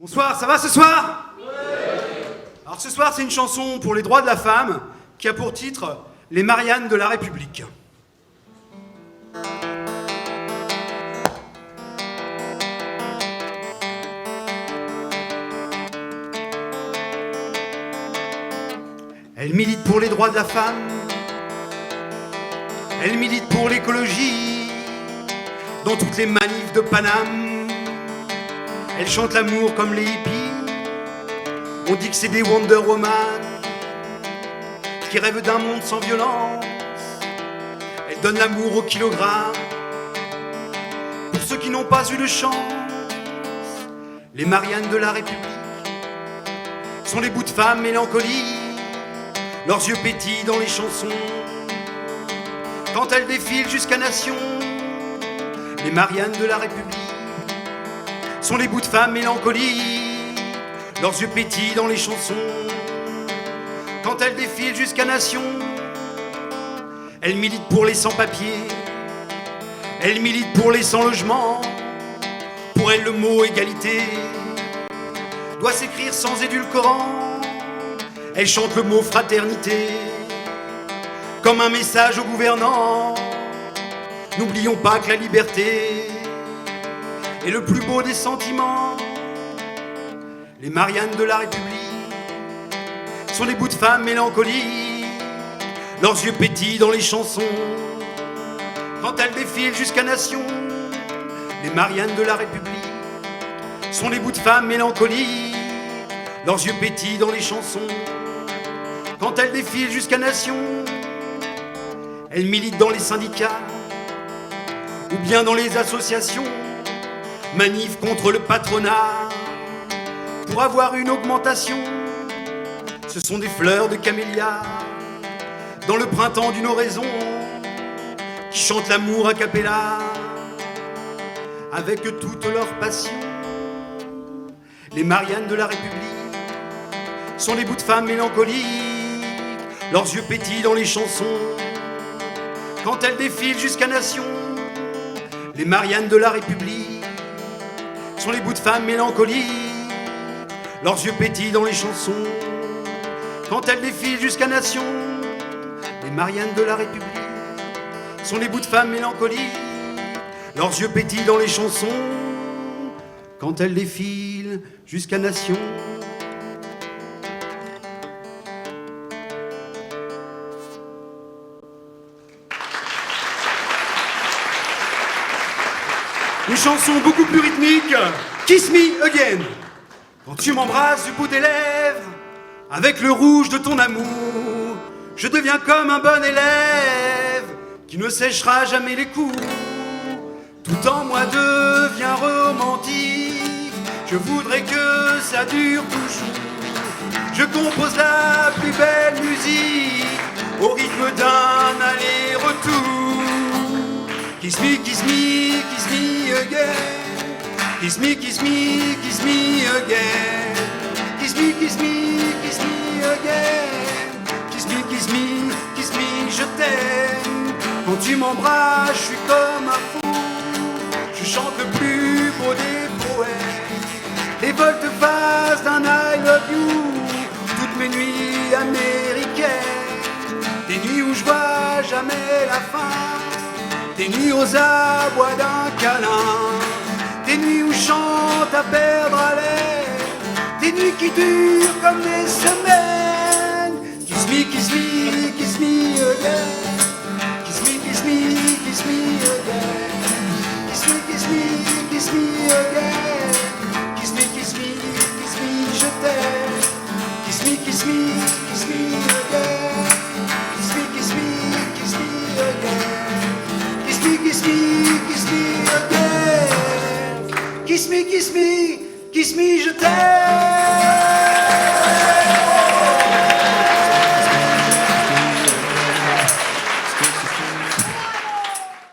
Bonsoir, ça va ce soir? Oui. Alors ce soir, c'est une chanson pour les droits de la femme qui a pour titre « Les Mariannes de la République ». Elle milite pour les droits de la femme, elle milite pour l'écologie, dans toutes les manifs de Paname. Elle chante l'amour comme les hippies, on dit que c'est des Wonder Woman qui rêvent d'un monde sans violence. Elle donne l'amour au kilogramme pour ceux qui n'ont pas eu de chance. Les Mariannes de la République sont les bouts de femmes mélancoliques. Leurs yeux pétillent dans les chansons quand elles défilent jusqu'à Nation. Les Mariannes de la République sont les bouts de femmes mélancoliques. Leurs yeux pétillent dans les chansons quand elles défilent jusqu'à Nation. Elles militent pour les sans-papiers, elles militent pour les sans-logement. Pour elles, le mot égalité doit s'écrire sans édulcorant. Elle chante le mot fraternité comme un message aux gouvernants. N'oublions pas que la liberté est le plus beau des sentiments. Les Mariannes de la République sont des bouts de femmes mélancoliques. Leurs yeux pétillent dans les chansons quand elles défilent jusqu'à Nation. Les Mariannes de la République sont des bouts de femmes mélancoliques. Leurs yeux pétillent dans les chansons quand elles défilent jusqu'à Nation. Elles militent dans les syndicats ou bien dans les associations, manif contre le patronat pour avoir une augmentation. Ce sont des fleurs de camélia dans le printemps d'une oraison qui chantent l'amour a cappella avec toute leur passion. Les Mariannes de la République sont des bouts de femmes mélancoliques. Leurs yeux pétillent dans les chansons quand elles défilent jusqu'à Nation. Les Mariannes de la République sont les bouts de femmes mélancoliques. Leurs yeux pétillent dans les chansons quand elles défilent jusqu'à Nation. Les Mariannes de la République sont les bouts de femmes mélancoliques. Leurs yeux pétillent dans les chansons quand elles défilent jusqu'à Nation. Une chanson beaucoup plus rythmique, Kiss Me Again. Quand tu m'embrasses du bout des lèvres, avec le rouge de ton amour, je deviens comme un bon élève qui ne séchera jamais les cours. Tout en moi devient romantique, je voudrais que ça dure toujours. Je compose la plus belle musique au rythme d'un aller-retour. Kiss me, kiss me, kiss me again. Kiss me, kiss me, kiss me again. Kiss me, kiss me, kiss me again. Kiss me, kiss me, kiss me, je t'aime. Quand tu m'embrasses, je suis comme un fou. Je chante le plus beau des poèmes, les volte-face d'un I love you. Toutes mes nuits américaines, des nuits où je vois jamais la fin, des nuits aux abois d'un câlin, des nuits où je chante à perdre haleine, des nuits qui durent comme des semaines. Kiss me, kiss me, kiss me again. Kiss me, kiss me, kiss me again. Kiss me, kiss me, kiss me again. Kiss me, kiss me, kiss me, je t'aime. Kiss me, kiss me, kiss me again. Kiss me, kiss me, kiss me again. Kiss me, kiss me, kiss me again. Kiss me, kiss me, kiss me, je t'aime.